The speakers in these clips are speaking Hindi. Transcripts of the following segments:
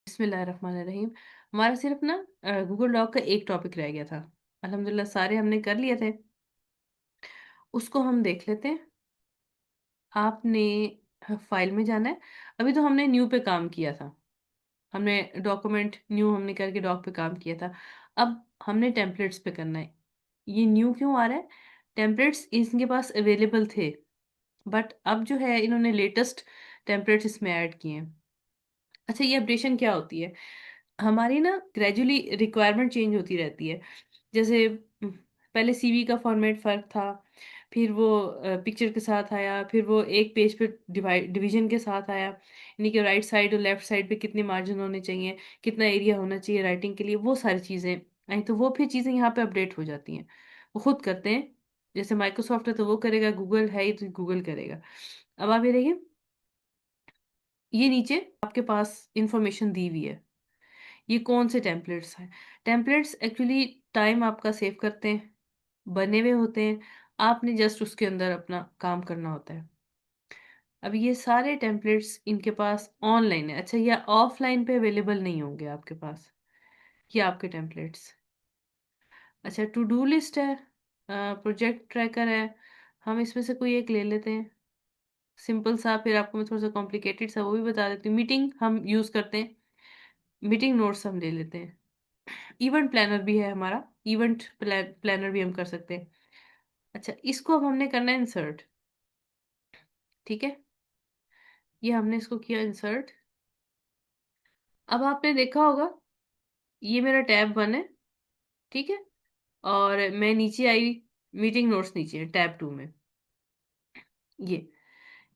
बिस्मिल्लाहिर्रहमानिर्रहीम। हमारा सिर्फ ना गूगल डॉक का एक टॉपिक रह गया था। अल्हम्दुलिल्लाह सारे हमने कर लिए थे। उसको हम देख लेते हैं। आपने फाइल में जाना है। अभी तो हमने न्यू पे काम किया था। हमने डॉक्यूमेंट न्यू हमने करके डॉक पे काम किया था। अब हमने टेम्पलेट्स पे करना है। ये न्यू क्यों आ रहा है? टेम्पलेट्स इनके पास अवेलेबल थे, बट अब जो है इन्होंने लेटेस्ट टेम्पलेट्स इसमें ऐड किए हैं। अच्छा, ये अपडेशन क्या होती है? हमारी ना ग्रेजुअली रिक्वायरमेंट चेंज होती रहती है। जैसे पहले सीवी का फॉर्मेट फ़र्क था, फिर वो पिक्चर के साथ आया, फिर वो एक पेज पे डिवीज़न के साथ आया, यानी कि राइट साइड और लेफ्ट साइड पे कितने मार्जिन होने चाहिए, कितना एरिया होना चाहिए राइटिंग के लिए, वो सारी चीज़ें आई, तो वो फिर चीज़ें यहाँ पे अपडेट हो जाती हैं। वो खुद करते हैं। जैसे माइक्रोसॉफ्ट है तो वो करेगा, गूगल है तो गूगल करेगा। अब आप ये देखिए, ये नीचे आपके पास इंफॉर्मेशन दी हुई है। ये कौन से टेम्पलेट्स हैं? टेम्पलेट्स एक्चुअली टाइम आपका सेव करते हैं, बने हुए होते हैं। आपने जस्ट उसके अंदर अपना काम करना होता है। अब ये सारे टेम्पलेट्स इनके पास ऑनलाइन है, अच्छा, या ऑफलाइन पे अवेलेबल नहीं होंगे आपके पास। ये आपके टेम्पलेट्स। अच्छा, टू डू लिस्ट है, प्रोजेक्ट ट्रैकर है। हम इसमें से कोई एक ले लेते हैं, सिंपल सा। फिर आपको मैं थोड़ा सा कॉम्प्लिकेटेड सा वो भी बता देती हूँ। मीटिंग हम यूज़ करते हैं, मीटिंग नोट्स हम ले लेते हैं। इवेंट प्लानर भी है हमारा, इवेंट प्लानर भी हम कर सकते हैं। अच्छा, इसको अब हमने करना है इंसर्ट। ठीक है, ये हमने इसको किया इंसर्ट। अब आपने देखा होगा, ये मेरा टैब 1 है। ठीक है, और मैं नीचे आई, मीटिंग नोट्स नीचे है टैब 2 में।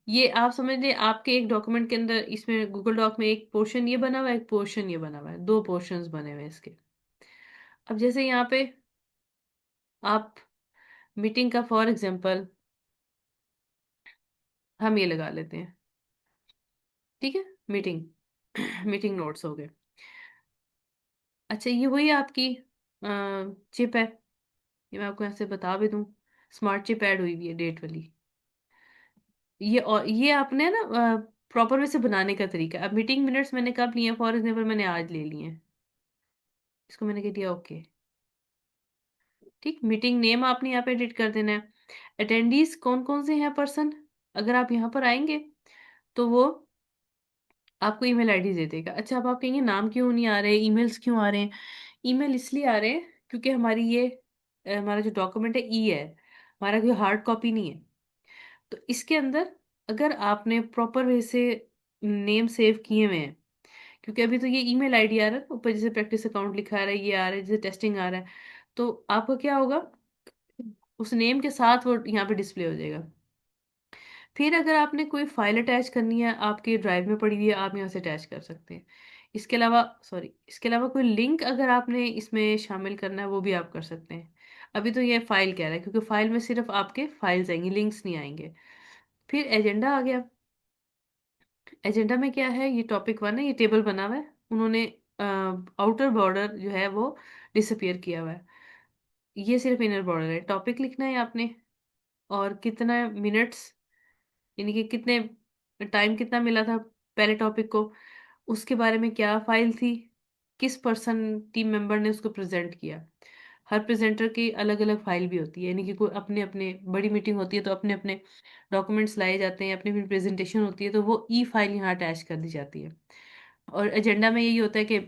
ये आप समझ लें, आपके एक डॉक्यूमेंट के अंदर इसमें गूगल डॉक में एक पोर्शन ये बना हुआ है, एक पोर्शन ये बना हुआ है, दो पोर्शंस बने हुए हैं इसके। अब जैसे यहाँ पे आप मीटिंग का फॉर एग्जांपल हम ये लगा लेते हैं। ठीक है, मीटिंग मीटिंग नोट्स हो गए। अच्छा, ये वही आपकी चिप है। ये मैं आपको यहाँ से बता भी दूँ, स्मार्ट चिप ऐड हुई हुई है, डेट वाली। ये और ये आपने ना प्रॉपर वे से बनाने का तरीका। अब मीटिंग मिनट्स मैंने कब लिए हैं? फॉर एग्जाम्पल मैंने आज ले लिए हैं। इसको मैंने कह दिया ओके। ठीक, मीटिंग नेम आपने यहाँ पे एडिट कर देना है। अटेंडीज कौन कौन से हैं पर्सन, अगर आप यहाँ पर आएंगे तो वो आपको ईमेल आईडी दे देगा। अच्छा, अब आप कहेंगे नाम क्यों नहीं आ रहे, ईमेल्स क्यों आ रहे हैं? ईमेल इसलिए आ रहे हैं क्योंकि हमारी ये हमारा जो डॉक्यूमेंट है ई है, हमारा कोई हार्ड कॉपी नहीं है। तो इसके अंदर अगर आपने प्रॉपर वे से नेम सेव किए हुए हैं, क्योंकि अभी तो ये ईमेल आईडी आ रहा है ऊपर, जैसे प्रैक्टिस अकाउंट लिखा आ रहा है, ये आ रहा है, जैसे टेस्टिंग आ रहा है, तो आपका क्या होगा, उस नेम के साथ वो यहाँ पे डिस्प्ले हो जाएगा। फिर अगर आपने कोई फाइल अटैच करनी है, आपके ड्राइव में पड़ी हुई है, आप यहाँ से अटैच कर सकते हैं। इसके अलावा कोई लिंक अगर आपने इसमें शामिल करना है, वो भी आप कर सकते हैं। अभी तो ये फाइल कह रहा है, क्योंकि फाइल में सिर्फ आपके फाइल्स आएंगी, लिंक्स नहीं आएंगे। फिर एजेंडा आ गया। एजेंडा में क्या है, ये टॉपिक 1 है, ये टेबल बना हुआ है। उन्होंने आउटर बॉर्डर जो है वो डिसअपियर किया हुआ है, ये सिर्फ इनर बॉर्डर है। टॉपिक लिखना है आपने, और कितना मिनट्स, यानी कि कितने टाइम कितना मिला था पहले टॉपिक को, उसके बारे में क्या फाइल थी, किस पर्सन टीम मेंबर ने उसको प्रेजेंट किया। हर प्रेजेंटर की अलग अलग फाइल भी होती है, यानी कि कोई अपने अपने, बड़ी मीटिंग होती है तो अपने अपने डॉक्यूमेंट्स लाए जाते हैं, अपनी अपनी प्रेजेंटेशन होती है, तो वो ई फाइल यहाँ अटैच कर दी जाती है। और एजेंडा में यही होता है कि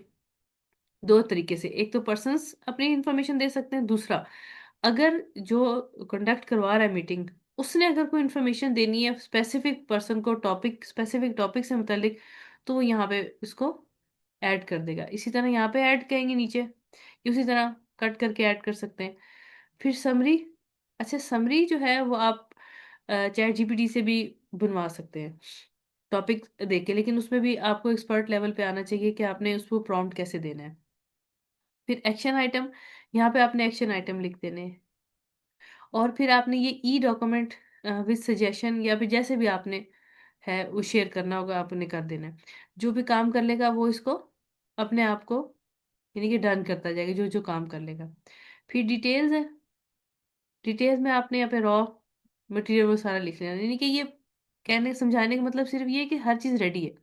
दो तरीके से, एक तो पर्सन्स अपनी इंफॉर्मेशन दे सकते हैं, दूसरा अगर जो कंडक्ट करवा रहा है मीटिंग, उसने अगर कोई इन्फॉर्मेशन देनी है स्पेसिफिक पर्सन को, टॉपिक स्पेसिफिक टॉपिक से मुतालिक, तो वो यहाँ पे इसको ऐड कर देगा। इसी तरह यहाँ पे ऐड करेंगे नीचे, उसी तरह कट करके ऐड कर सकते हैं। फिर समरी। अच्छा, समरी जो है वो आप चैट जीपीटी से भी बनवा सकते हैं टॉपिक देके, लेकिन उसमें भी आपको एक्सपर्ट लेवल पे आना चाहिए कि आपने उसको प्रॉम्प्ट कैसे देना है। फिर एक्शन आइटम, यहाँ पे आपने एक्शन आइटम लिख देने हैं। और फिर आपने ये ई डॉक्यूमेंट विद सजेशन, या फिर जैसे भी आपने है वो शेयर करना होगा, आपने कर देना है। जो भी काम कर लेगा वो इसको अपने आप को, यानी कि डन करता जाएगा जो जो काम कर लेगा। फिर डिटेल्स है। डिटेल्स में आपने यहाँ पे रॉ मटेरियल वो सारा लिख लेना, यानी कि ये कहने समझाने का मतलब सिर्फ ये है कि हर चीज़ रेडी है।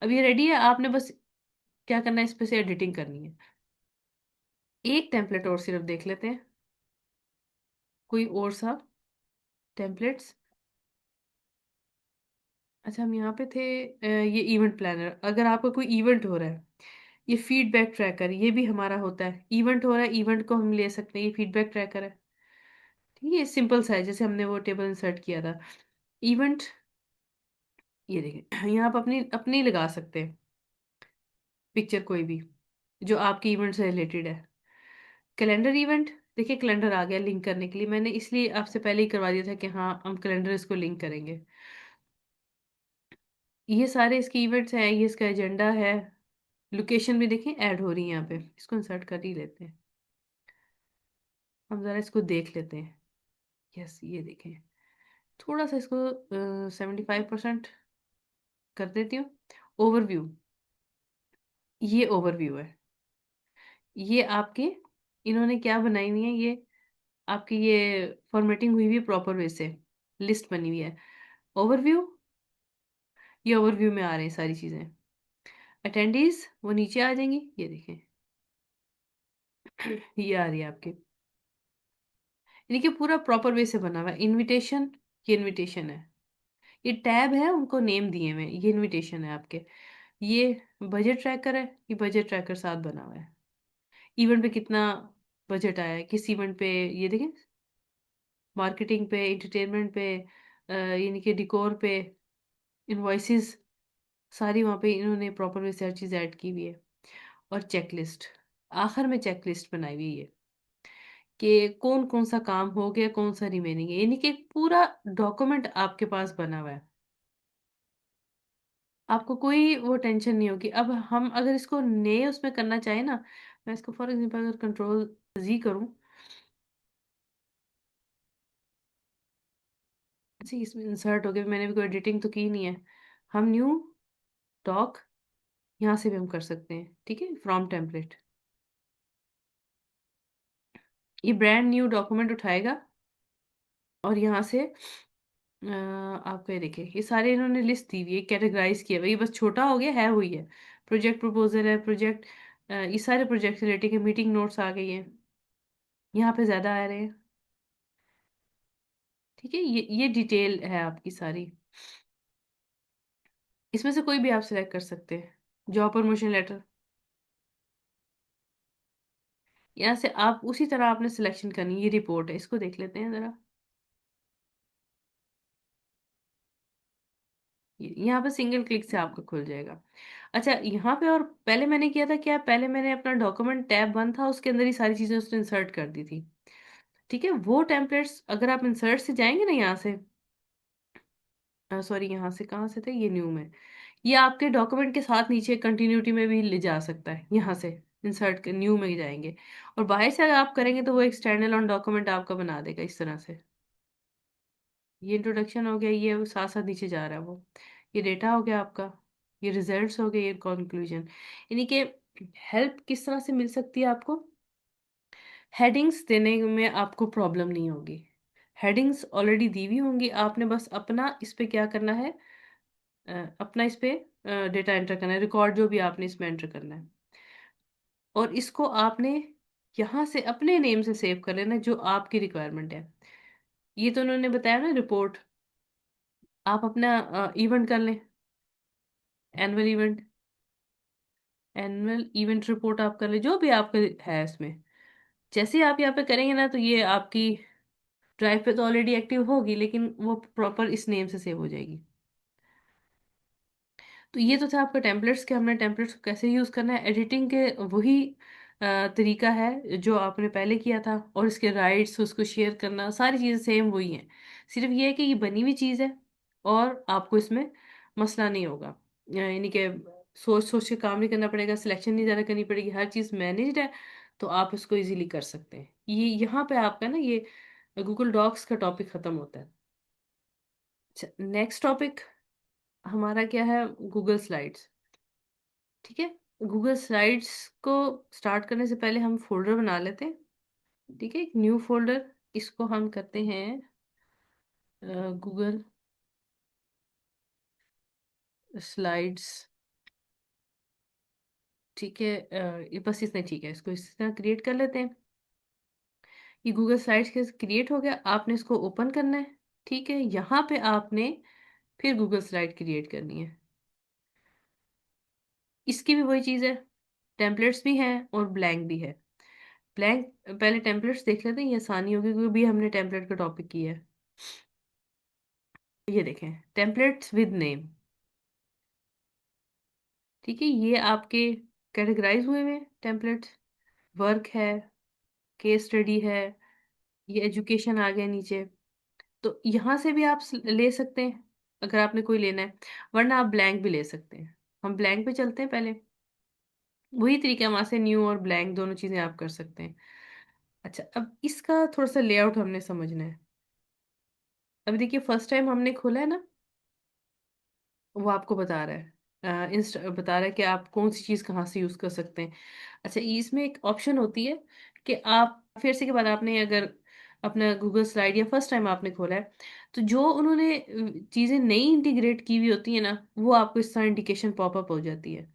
अब ये रेडी है, आपने बस क्या करना है, इस पे से एडिटिंग करनी है। एक टेम्पलेट और सिर्फ देख लेते हैं, कोई और सा टेम्पलेट्स। अच्छा हम यहाँ पे थे, ये इवेंट प्लानर, अगर आपका कोई इवेंट हो रहा है, ये फीडबैक ट्रैकर, ये भी हमारा होता है, इवेंट हो रहा है, इवेंट को हम ले सकते हैं, ये फीडबैक ट्रैकर है। ठीक है, ये सिंपल सा है, जैसे हमने वो टेबल इंसर्ट किया था। इवेंट, ये देखें यहाँ आप अपनी अपनी लगा सकते हैं पिक्चर, कोई भी जो आपके इवेंट से रिलेटेड है। कैलेंडर इवेंट, देखिए कैलेंडर आ गया लिंक करने के लिए, मैंने इसलिए आपसे पहले ही करवा दिया था कि हाँ हम कैलेंडर इसको लिंक करेंगे। ये सारे इसके इवेंट्स हैं, ये इसका एजेंडा है। लोकेशन भी देखें ऐड हो रही है यहाँ पे, इसको इंसर्ट कर ही लेते हैं। हम जरा इसको देख लेते हैं। यस, ये देखें, थोड़ा सा इसको 75% कर देती हूँ। ओवरव्यू, ये ओवरव्यू है। ये आपके, इन्होंने क्या बनाई हुई है, ये आपकी ये फॉर्मेटिंग हुई हुई है प्रॉपर वे से, लिस्ट बनी हुई है। ओवरव्यू, ये ओवरव्यू में आ रहे हैं सारी चीजें। अटेंडीज वो नीचे आ जाएंगी, ये देखें ये आ रही है आपके, यानी कि पूरा प्रॉपर वे से बना हुआ है। इनविटेशन, ये इनविटेशन है। ये टैब है, उनको नेम दिए हुए हैं, ये इनविटेशन है आपके। ये बजट ट्रैकर है, ये बजट ट्रैकर साथ बना हुआ है। इवेंट पे कितना बजट आया है, किस इवेंट पे, ये देखें, मार्केटिंग पे, एंटरटेनमेंट पे, यानी कि डिकोर पे, इनवॉइसेस, सारी वहाँ पे इन्होंने प्रॉपर वे से हर चीज़ ऐड की हुई है। और चेकलिस्ट, आखिर में चेकलिस्ट बनाई हुई है कि कौन कौन सा काम हो गया, कौन सा रिमेनिंग है, यानी कि एक पूरा डॉक्यूमेंट आपके पास बना हुआ है। आपको कोई वो टेंशन नहीं होगी। अब हम अगर इसको नए उसमें करना चाहें ना, मैं इसको फॉर एग्जांपल अगर कंट्रोल जी करूं, जी इसमें इंसर्ट हो गया, मैंने भी कोई एडिटिंग तो की नहीं है। हम न्यू डॉक, यहाँ से भी हम कर सकते हैं, ठीक है, फ्रॉम टेम्पलेट। ये ब्रांड न्यू डॉक्यूमेंट उठाएगा और यहाँ से आपको ये देखिए, ये सारे इन्होंने लिस्ट दी हुई है, कैटेगराइज किया हुआ है। ये बस छोटा हो गया है, वही है। प्रोजेक्ट प्रपोजल है, प्रोजेक्ट, ये सारे प्रोजेक्ट से रिलेटेड मीटिंग नोट्स आ गई है, यहाँ पे ज्यादा आ रहे हैं। ठीक है, ये डिटेल है आपकी सारी, इसमें से कोई भी आप सिलेक्ट कर सकते हैं। जॉब प्रमोशन लेटर, यहाँ से आप उसी तरह आपने सिलेक्शन करनी है। ये रिपोर्ट है, इसको देख लेते हैं जरा। यहाँ पे सिंगल क्लिक से आपका खुल जाएगा। अच्छा यहाँ पे, और पहले मैंने किया था क्या, पहले मैंने अपना डॉक्यूमेंट टैब बंद था, उसके अंदर ही सारी चीजें उसने इंसर्ट कर दी थी। ठीक है, वो टेम्पलेट्स अगर आप इंसर्ट से जाएंगे ना यहाँ से, सॉरी यहाँ से कहाँ से थे, ये न्यू में, ये आपके डॉक्यूमेंट के साथ नीचे कंटिन्यूटी में भी ले जा सकता है। यहाँ से इंसर्ट के न्यू में जाएंगे, और बाहर से अगर आप करेंगे तो वो एक स्टैंड अलोन डॉक्यूमेंट आपका बना देगा इस तरह से। ये इंट्रोडक्शन हो गया, ये वो साथ साथ नीचे जा रहा है वो। ये डेटा हो गया आपका, ये रिजल्ट्स हो गए, ये कंक्लूजन, यानी कि हेल्प किस तरह से मिल सकती है आपको। हेडिंग्स देने में आपको प्रॉब्लम नहीं होगी, हेडिंग्स ऑलरेडी दी हुई होंगी, आपने बस अपना इस पे क्या करना है, अपना इस पे डेटा एंटर करना है, रिकॉर्ड जो भी आपने इसमें एंटर करना है, और इसको आपने यहाँ से अपने नेम से सेव कर लेना जो आपकी रिक्वायरमेंट है। ये तो उन्होंने बताया ना रिपोर्ट, आप अपना इवेंट कर लें, annual event, annual event report आप कर लें, जो भी आपका है इसमें। जैसे ही आप यहाँ पे करेंगे ना, तो ये आपकी ड्राइव पे तो ऑलरेडी एक्टिव होगी, लेकिन वो प्रॉपर इस नेम से सेव हो जाएगी। तो ये तो था आपका टेम्पलेट्स के, हमने टेम्पलेट्स को कैसे यूज़ करना है, एडिटिंग के वही तरीका है जो आपने पहले किया था, और इसके राइट्स, उसको शेयर करना, सारी चीज़ें सेम वही हैं। सिर्फ ये है कि ये बनी हुई चीज़ है, और आपको इसमें मसला नहीं होगा, यानी कि सोच सोच के काम नहीं करना पड़ेगा, सिलेक्शन नहीं ज़्यादा करनी पड़ेगी, हर चीज़ मैनेज्ड है। तो आप इसको इजीली कर सकते हैं। ये यहाँ पे आपका ना ये गूगल डॉक्स का टॉपिक ख़त्म होता है। अच्छा नेक्स्ट टॉपिक हमारा क्या है, गूगल स्लाइड्स। ठीक है, गूगल स्लाइड्स को स्टार्ट करने से पहले हम फोल्डर बना लेते हैं। ठीक है, एक न्यू फोल्डर, इसको हम करते हैं गूगल स्लाइड्स। ठीक है, ये बस इतना ठीक है, इसको इस तरह क्रिएट कर लेते हैं। ये गूगल स्लाइड्स के क्रिएट हो गया, आपने इसको ओपन करना है। ठीक है, यहाँ पे आपने फिर गूगल स्लाइड क्रिएट करनी है। इसकी भी वही चीज़ है, टेम्पलेट्स भी हैं और ब्लैंक भी है। ब्लैंक पहले टेम्पलेट्स देख लेते हैं, ये आसानी होगी क्योंकि भी हमने टेम्पलेट का टॉपिक किया है। ये देखें, टेम्पलेट्स विद नेम। ठीक है, ये आपके कैटेगराइज हुए हुए टेम्पलेट्स। वर्क है, केस स्टडी है, ये एजुकेशन आ गया नीचे। तो यहाँ से भी आप ले सकते हैं अगर आपने कोई लेना है, वरना आप ब्लैंक भी ले सकते हैं। हम ब्लैंक पे चलते हैं पहले। वही तरीका है, वहां से न्यू और ब्लैंक दोनों चीजें आप कर सकते हैं। अच्छा, अब इसका थोड़ा सा लेआउट हमने समझना है। अभी देखिए, फर्स्ट टाइम हमने खोला है ना, वो आपको बता रहा है, बता रहा है कि आप कौन सी चीज़ कहाँ से यूज़ कर सकते हैं। अच्छा, इसमें एक ऑप्शन होती है कि आप फिर से के बाद आपने अगर अपना गूगल स्लाइड या फर्स्ट टाइम आपने खोला है, तो जो उन्होंने चीज़ें नई इंटीग्रेट की हुई होती है ना, वो आपको इस तरह इंडिकेशन पॉपअप हो जाती है।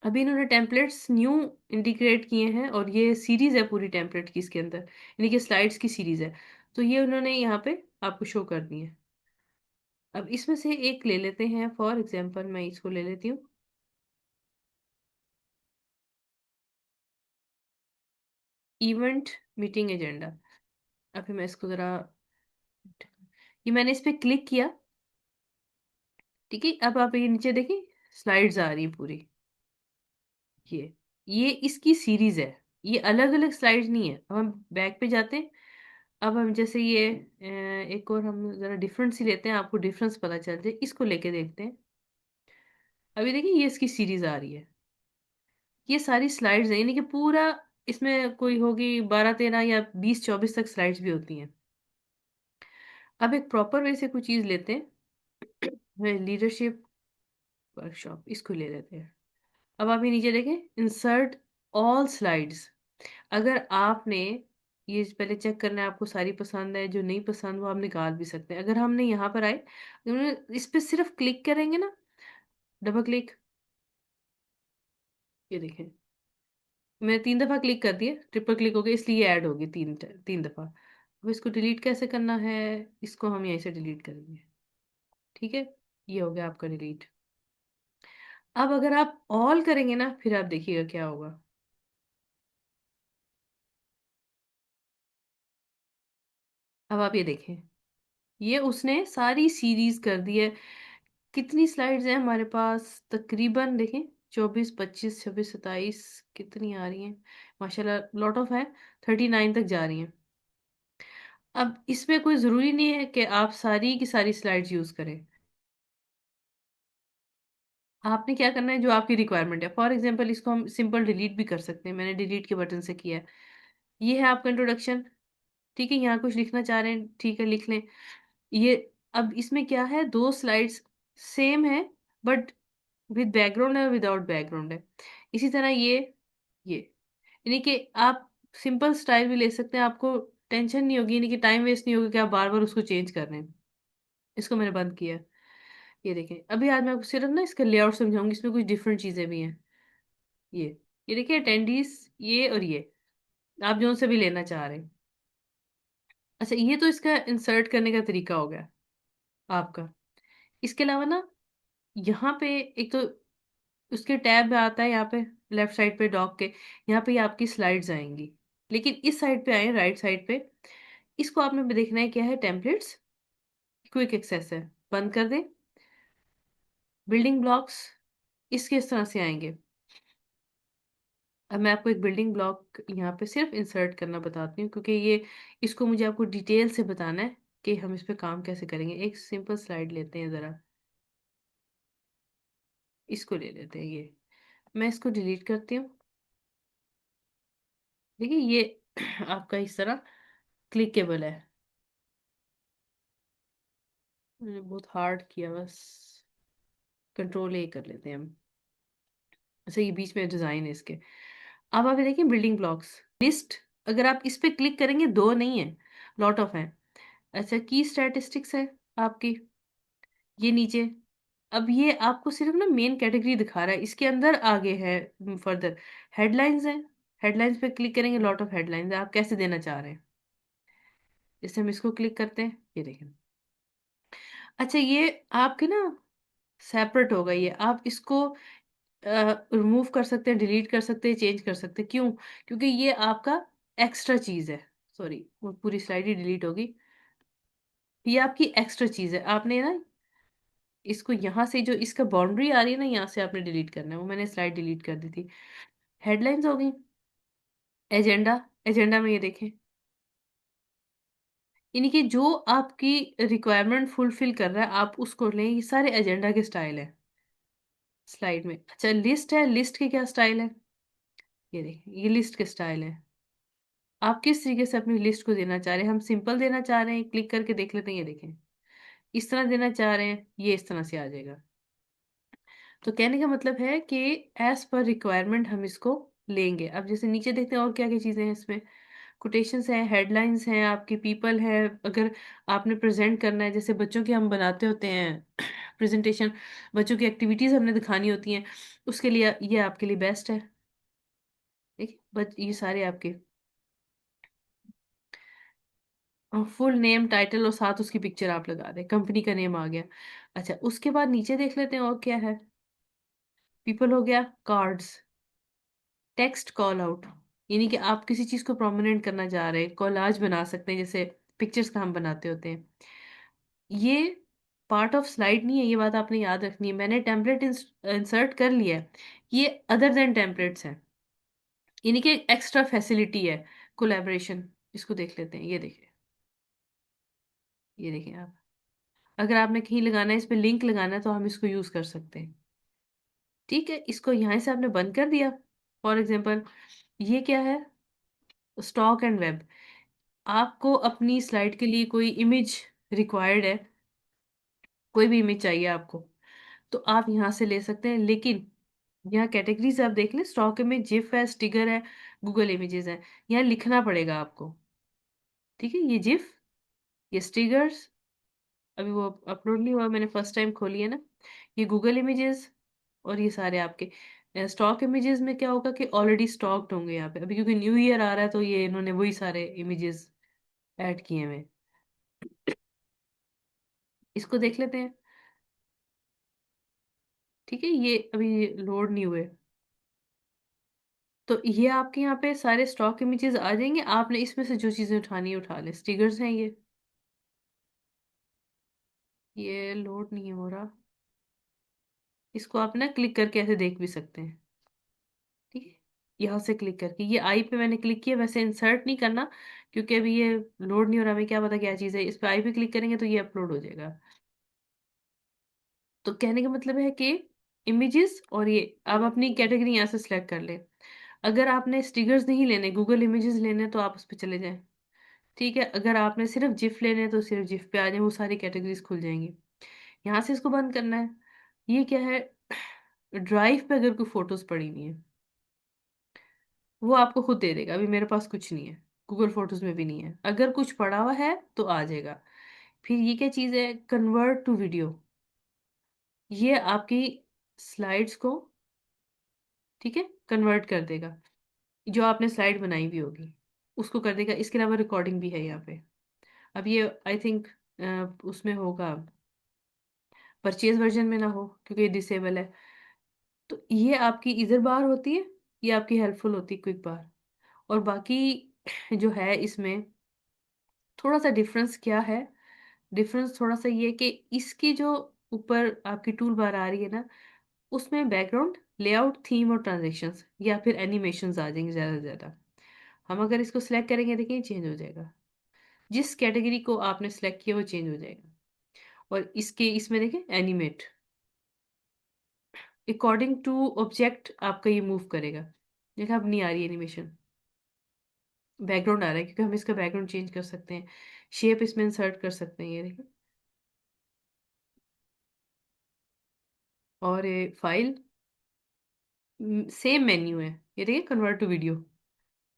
अभी इन्होंने टेम्पलेट्स न्यू इंटीग्रेट किए हैं और ये सीरीज है पूरी टेम्पलेट की इसके अंदर, यानी कि स्लाइड्स की सीरीज है। तो ये उन्होंने यहाँ पे आपको शो कर दी है। अब इसमें से एक ले लेते हैं, फॉर एग्जांपल मैं इसको ले लेती हूँ, इवेंट मीटिंग एजेंडा। अभी मैं इसको जरा, ये मैंने इस पे क्लिक किया। ठीक है, अब आप ये नीचे देखिए, स्लाइड्स आ रही है पूरी। ये ये इसकी सीरीज है, ये अलग अलग स्लाइड्स नहीं है। अब हम बैक पे जाते हैं। अब हम जैसे ये एक और हम जरा डिफरेंस ही लेते हैं, आपको डिफरेंस पता चल जाए, इसको लेके देखते हैं। अभी देखिए, ये इसकी सीरीज आ रही है। ये सारी स्लाइड्स हैं, यानी कि पूरा इसमें कोई होगी 12 13 या 20 24 तक स्लाइड्स भी होती हैं। अब एक प्रॉपर वे से कोई चीज लेते हैं, लीडरशिप वर्कशॉप, इसको ले लेते हैं। अब आप ये नीचे देखें, इंसर्ट ऑल स्लाइड्स। अगर आपने ये पहले चेक करना है आपको सारी पसंद है, जो नहीं पसंद वो आप निकाल भी सकते हैं। अगर हमने यहाँ पर आए, इस पे सिर्फ क्लिक करेंगे ना, डबल क्लिक, ये देखें, मैंने 3 दफा क्लिक कर दिया, ट्रिपल क्लिक हो गया, इसलिए ऐड होगी 3 दफा। अब इसको डिलीट कैसे करना है, इसको हम यहीं से डिलीट करेंगे। ठीक है, ये हो गया आपका डिलीट। अब अगर आप ऑल करेंगे ना, फिर आप देखिएगा क्या होगा। अब आप ये देखें, ये उसने सारी सीरीज कर दी है। कितनी स्लाइड्स हैं हमारे पास, तकरीबन देखें, 24 25 26 27 कितनी आ रही हैं, माशाल्लाह लॉट ऑफ है, 39 तक जा रही हैं। अब इसमें कोई ज़रूरी नहीं है कि आप सारी की सारी स्लाइड्स यूज़ करें। आपने क्या करना है, जो आपकी रिक्वायरमेंट है। फॉर एग्जांपल इसको हम सिंपल डिलीट भी कर सकते हैं, मैंने डिलीट के बटन से किया है। ये है आपका इंट्रोडक्शन। ठीक है, यहाँ कुछ लिखना चाह रहे हैं, ठीक है लिख लें। ये अब इसमें क्या है, दो स्लाइड्स सेम है, बट विद बैकग्राउंड है, विदाउट बैकग्राउंड है। इसी तरह ये यानी कि आप सिंपल स्टाइल भी ले सकते हैं, आपको टेंशन नहीं होगी, यानी कि टाइम वेस्ट नहीं होगा कि आप बार बार उसको चेंज कर रहे हैं। इसको मैंने बंद किया। ये देखें, अभी आज मैं आपको सिर्फ ना इसका लेआउट समझाऊंगी, इसमें कुछ डिफरेंट चीजें भी हैं। ये ये देखिए, अटेंडीज, ये और ये आप जो से भी लेना चाह रहे हैं। अच्छा, ये तो इसका इंसर्ट करने का तरीका हो गया आपका। इसके अलावा ना, यहाँ पे एक तो उसके टैब में आता है, यहाँ पे लेफ्ट साइड पे डॉक के, यहाँ पे ये आपकी स्लाइड्स आएंगी। लेकिन इस साइड पे आए, राइट साइड पे, इसको आपने भी देखना है क्या है, टेम्पलेट्स, क्विक एक्सेस है, बंद कर दें। बिल्डिंग ब्लॉक्स, इसके इस तरह से आएंगे। अब मैं आपको एक बिल्डिंग ब्लॉक यहाँ पे सिर्फ इंसर्ट करना बताती हूँ, क्योंकि ये इसको मुझे आपको डिटेल से बताना है कि हम इस पे काम कैसे करेंगे। एक सिंपल स्लाइड लेते हैं ज़रा, इसको ले लेते हैं, ये मैं इसको डिलीट करती हूँ। देखिए, ये आपका इस तरह क्लिकेबल है। मैंने बहुत हार्ड किया, बस कंट्रोल ए कर लेते हैं हम। अच्छा, ये बीच में डिजाइन है इसके। अब आप ये देखिए, बिल्डिंग ब्लॉक्स लिस्ट, अगर आप इस पे क्लिक करेंगे, दो नहीं है, लॉट ऑफ है। अच्छा, की स्टैटिस्टिक्स है आपकी, ये नीचे। अब ये आपको सिर्फ ना मेन कैटेगरी दिखा रहा है, इसके अंदर आगे है फर्दर हेडलाइंस है। हेडलाइंस पे क्लिक करेंगे, लॉट ऑफ हेडलाइंस है, आप कैसे देना चाह रहे हैं। जैसे हम इसको क्लिक करते हैं, ये देखें। अच्छा, ये आपके ना सेपरेट हो गई है, आप इसको रिमूव कर सकते हैं, डिलीट कर सकते हैं, चेंज कर सकते हैं। क्यों? क्योंकि ये आपका एक्स्ट्रा चीज है। सॉरी, वो पूरी स्लाइड ही डिलीट होगी। ये आपकी एक्स्ट्रा चीज है, आपने ना इसको यहाँ से जो इसका बाउंड्री आ रही है ना, यहाँ से आपने डिलीट करना है। वो मैंने स्लाइड डिलीट कर दी थी। हेडलाइंस हो गई। एजेंडा। एजेंडा में ये देखें, यानी कि जो आपकी रिक्वायरमेंट फुलफिल कर रहा है आप उसको लें। ये सारे एजेंडा के स्टाइल है स्लाइड में। अच्छा, लिस्ट है, लिस्ट के क्या स्टाइल है, ये देखें, ये लिस्ट के स्टाइल है। आप किस तरीके से अपनी लिस्ट को देना चाह रहे हैं। हम सिंपल देना चाह रहे हैं, क्लिक करके देख लेते हैं, ये देखें। इस तरह देना चाह रहे हैं, ये इस तरह से आ जाएगा। तो कहने का मतलब है कि एज पर रिक्वायरमेंट हम इसको लेंगे। अब जैसे नीचे देखते हैं और क्या क्या चीजें हैं इसमें। कोटेशंस हैं, हेडलाइंस हैं, आपकी पीपल है। अगर आपने प्रेजेंट करना है, जैसे बच्चों के हम बनाते होते हैं प्रेजेंटेशन, बच्चों की एक्टिविटीज हमने दिखानी होती हैं, उसके लिए ये आपके लिए बेस्ट है। देखिए, बच ये सारे आपके फुल नेम, टाइटल और साथ उसकी पिक्चर आप लगा दें, कंपनी का नेम आ गया। अच्छा, उसके बाद नीचे देख लेते हैं और क्या है। पीपल हो गया, कार्ड्स, टेक्स्ट कॉल आउट, यानी कि आप किसी चीज को प्रोमिनेंट करना चाह रहे हैं, कॉलाज बना सकते हैं, जैसे पिक्चर्स का हम बनाते होते हैं। ये पार्ट ऑफ स्लाइड नहीं है, ये बात आपने याद रखनी है। मैंने टेम्पलेट इंसर्ट कर लिया है, ये अदर देन टेम्पलेट्स है, यानी कि एक्स्ट्रा फैसिलिटी है। कोलैबोरेशन, इसको देख लेते हैं, ये देखिए। ये देखिए आप, अगर आपने कहीं लगाना है, इस पे लिंक लगाना है, तो हम इसको यूज कर सकते हैं। ठीक है, इसको यहाँ से आपने बंद कर दिया। फॉर एग्जाम्पल, ये क्या है, स्टॉक एंड वेब। आपको अपनी स्लाइड के लिए कोई इमेज रिक्वायर्ड है, कोई भी इमेज चाहिए आपको, तो आप यहाँ से ले सकते हैं। लेकिन यहाँ कैटेगरीज आप देख लें, स्टॉक में जिफ है, स्टिगर है, गूगल इमेजेस है। यहाँ लिखना पड़ेगा आपको। ठीक है, ये जिफ, ये स्टिगर्स, अभी वो अपलोड नहीं हुआ, मैंने फर्स्ट टाइम खोली है ना। ये गूगल इमेजेस, और ये सारे आपके स्टॉक इमेजेस में क्या होगा कि ऑलरेडी स्टॉक्ड होंगे यहाँ पे, अभी क्योंकि न्यू ईयर आ रहा है तो ये इन्होंने वही सारे इमेजेस ऐड किए हुए हैं। इसको देख लेते हैं। ठीक है, ये अभी लोड नहीं हुए, तो ये आपके यहाँ पे सारे स्टॉक इमेजेस आ जाएंगे। आपने इसमें से जो चीजें उठानी है उठा ले। स्टिकर्स हैं ये लोड नहीं हो रहा। इसको आप ना क्लिक करके ऐसे देख भी सकते हैं। ठीक है, यहाँ से क्लिक करके, ये आई पे मैंने क्लिक किया, वैसे इंसर्ट नहीं करना क्योंकि अभी ये लोड नहीं हो रहा, हमें क्या पता क्या चीज़ है। इस पे आई पे क्लिक करेंगे तो ये अपलोड हो जाएगा। तो कहने का मतलब है कि इमेजेस, और ये आप अपनी कैटेगरी यहाँ से सिलेक्ट कर लें। अगर आपने स्टिकर्स नहीं लेने, गूगल इमेजेस लेने, तो आप उस पर चले जाएं। ठीक है, अगर आपने सिर्फ जिफ लेने हैं तो सिर्फ जिफ पे आ जाए, वो सारी कैटेगरीज खुल जाएंगी। यहाँ से इसको बंद करना है। ये क्या है, ड्राइव पे अगर कोई फोटोज पड़ी हुई है, वो आपको खुद दे देगा। अभी मेरे पास कुछ नहीं है, गूगल फोटोज में भी नहीं है। अगर कुछ पड़ा हुआ है तो आ जाएगा। फिर ये क्या चीज़ है, कन्वर्ट टू वीडियो। ये आपकी स्लाइड्स को, ठीक है, कन्वर्ट कर देगा। जो आपने स्लाइड बनाई भी होगी उसको कर देगा। इसके अलावा रिकॉर्डिंग भी है यहाँ पे। अब ये आई थिंक उसमें होगा, परचेज वर्जन में ना हो क्योंकि ये डिसेबल है। तो ये आपकी इधर बार होती है, ये आपकी हेल्पफुल होती है, क्विक बार। और बाकी जो है इसमें थोड़ा सा डिफरेंस क्या है, डिफरेंस थोड़ा सा ये कि इसकी जो ऊपर आपकी टूल बार आ रही है ना, उसमें बैकग्राउंड, लेआउट, थीम और ट्रांजेक्शन्स या फिर एनिमेशंस आ जाएंगे ज़्यादा से ज़्यादा। हम अगर इसको सिलेक्ट करेंगे, देखिए चेंज हो जाएगा। जिस कैटेगरी को आपने सेलेक्ट किया वो चेंज हो जाएगा। और इसके इसमें देखें एनिमेट, अकॉर्डिंग टू ऑब्जेक्ट आपका ये मूव करेगा। देखा, अब नहीं आ रही एनिमेशन, बैकग्राउंड आ रहा है क्योंकि हम इसका बैकग्राउंड चेंज कर सकते हैं। शेप इसमें इंसर्ट कर सकते हैं, ये देखिए। और ये फाइल, सेम मेन्यू है, ये देखिए, कन्वर्ट टू वीडियो।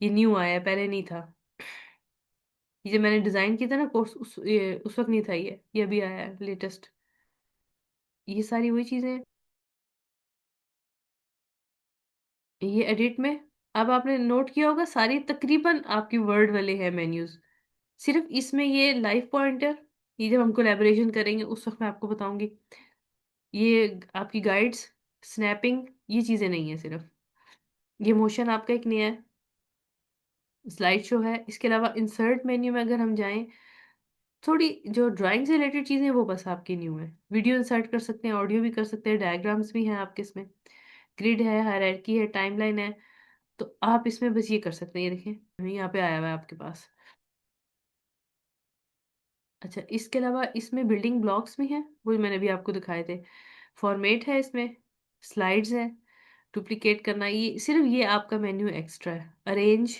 ये न्यू आया है, पहले नहीं था। ये जब मैंने डिजाइन किया था ना कोर्स, उस वक्त नहीं था, ये अभी आया है लेटेस्ट। ये सारी वही चीजें हैं। ये एडिट में, अब आपने नोट किया होगा सारी तकरीबन आपकी वर्ड वाले हैं मेन्यूज। सिर्फ इसमें ये लाइव पॉइंटर, ये जब हम कोलैबोरेशन करेंगे उस वक्त मैं आपको बताऊंगी। ये आपकी गाइड्स, स्नैपिंग, ये चीजें नहीं है सिर्फ। ये मोशन आपका एक नया है, स्लाइड शो है। इसके अलावा इंसर्ट मेन्यू में अगर हम जाएं, थोड़ी जो ड्राइंग से रिलेटेड चीजें हैं वो बस आपकी न्यू है। वीडियो इंसर्ट कर सकते हैं, ऑडियो भी कर सकते हैं, डायग्राम्स भी हैं आपके इसमें, ग्रिड है, हायरार्की है, टाइमलाइन है। तो आप इसमें बस ये कर सकते हैं, ये देखिए यहाँ पे आया हुआ है आपके पास। अच्छा, इसके अलावा इसमें बिल्डिंग ब्लॉक्स भी हैं, वो मैंने भी आपको दिखाए थे। फॉर्मेट है इसमें, स्लाइड्स है, डुप्लीकेट करना, ये सिर्फ ये आपका मेन्यू एक्स्ट्रा है। अरेंज,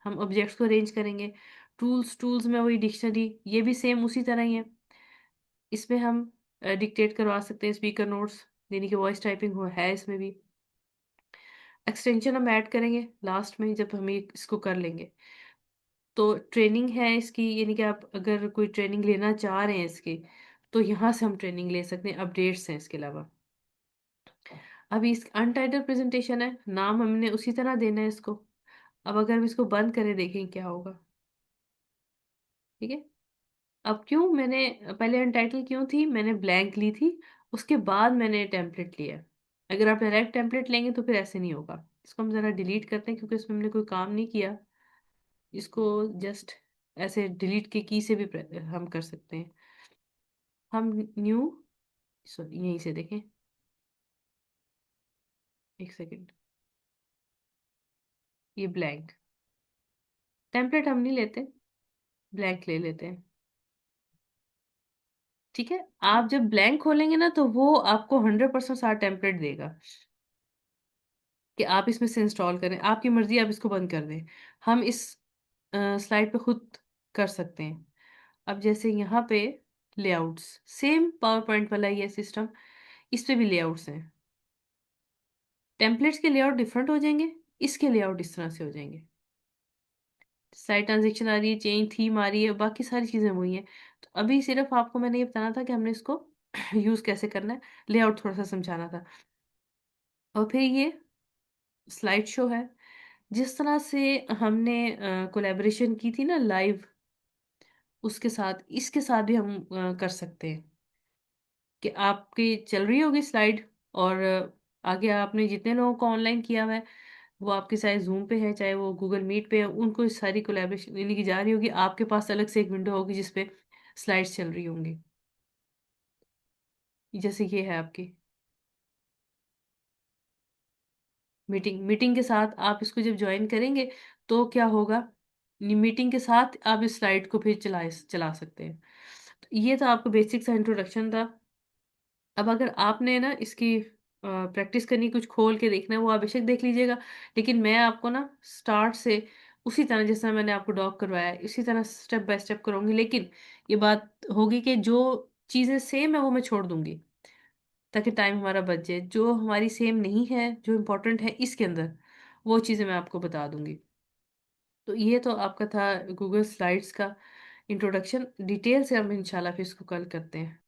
हम ऑब्जेक्ट्स को अरेंज करेंगे। टूल्स, टूल्स में वही डिक्शनरी, ये भी सेम उसी तरह ही है। इसमें हम डिक्टेट करवा सकते हैं स्पीकर नोट्स, यानी कि वॉइस टाइपिंग हो है इसमें भी। एक्सटेंशन हम ऐड करेंगे लास्ट में जब हम ये इसको कर लेंगे। तो ट्रेनिंग है इसकी, यानी कि आप अगर कोई ट्रेनिंग लेना चाह रहे हैं इसकी, तो यहाँ से हम ट्रेनिंग ले सकते हैं। अपडेट्स हैं इसके अलावा। अभी इस अनटाइटल प्रेजेंटेशन है, नाम हमने उसी तरह देना है इसको। अब अगर हम इसको बंद करें, देखें क्या होगा। ठीक है। अब क्यों मैंने पहले अनटाइटल क्यों थी, मैंने ब्लैंक ली थी, उसके बाद मैंने टेम्पलेट लिया। अगर आप डायरेक्ट टेम्पलेट लेंगे तो फिर ऐसे नहीं होगा। इसको हम ज़रा डिलीट करते हैं क्योंकि इसमें हमने कोई काम नहीं किया। इसको जस्ट ऐसे डिलीट के की से भी हम कर सकते हैं। हम न्यू, सॉरी यहीं से देखें, एक सेकेंड, ये ब्लैंक टेम्पलेट हम नहीं लेते, ब्लैंक ले लेते हैं। ठीक है। आप जब ब्लैंक खोलेंगे ना तो वो आपको 100% सारा टेम्पलेट देगा कि आप इसमें से इंस्टॉल करें, आपकी मर्जी, आप इसको बंद कर दें। हम इस स्लाइड पे खुद कर सकते हैं। अब जैसे यहाँ पे लेआउट्स, सेम पावर पॉइंट वाला ये सिस्टम, इस पे भी लेआउट्स हैं। टेम्पलेट्स के लेआउट डिफरेंट हो जाएंगे, इसके लेआउट इस तरह से हो जाएंगे। साइड ट्रांजेक्शन आ रही है, चेंज थीम आ रही है, बाकी सारी चीज़ें वही हैं। तो अभी सिर्फ आपको मैंने ये बताना था कि हमने इसको यूज़ कैसे करना है, लेआउट थोड़ा सा समझाना था। और फिर ये स्लाइड शो है। जिस तरह से हमने कोलैबोरेशन की थी ना लाइव, उसके साथ इसके साथ भी हम कर सकते हैं कि आपकी चल रही होगी स्लाइड, और आगे आपने जितने लोगों को ऑनलाइन किया हुआ है, वो आपके चाहे जूम पे है चाहे वो गूगल मीट पे है, उनको इस सारी कोलैबोरेशन लेने की जा रही होगी। आपके पास अलग से एक विंडो होगी जिसपे स्लाइड्स चल रही होंगी, जैसे ये है आपकी मीटिंग। मीटिंग के साथ आप इसको जब ज्वाइन करेंगे तो क्या होगा, मीटिंग के साथ आप इस स्लाइड को फिर चला चला सकते हैं। तो ये तो आपको बेसिक सा इंट्रोडक्शन था। अब अगर आपने ना इसकी प्रैक्टिस करनी, कुछ खोल के देखना है, वो आप बेशक देख लीजिएगा। लेकिन मैं आपको ना स्टार्ट से उसी तरह जैसा मैंने आपको डॉग करवाया है इसी तरह स्टेप बाय स्टेप करूंगी। लेकिन ये बात होगी कि जो चीज़ें सेम है वो मैं छोड़ दूंगी, ताकि टाइम हमारा बच जाए। जो हमारी सेम नहीं है, जो इम्पोर्टेंट है इसके अंदर, वो चीज़ें मैं आपको बता दूंगी। तो ये तो आपका था गूगल स्लाइड्स का इंट्रोडक्शन। डिटेल से हम इंशाल्लाह फिर इसको कल करते हैं।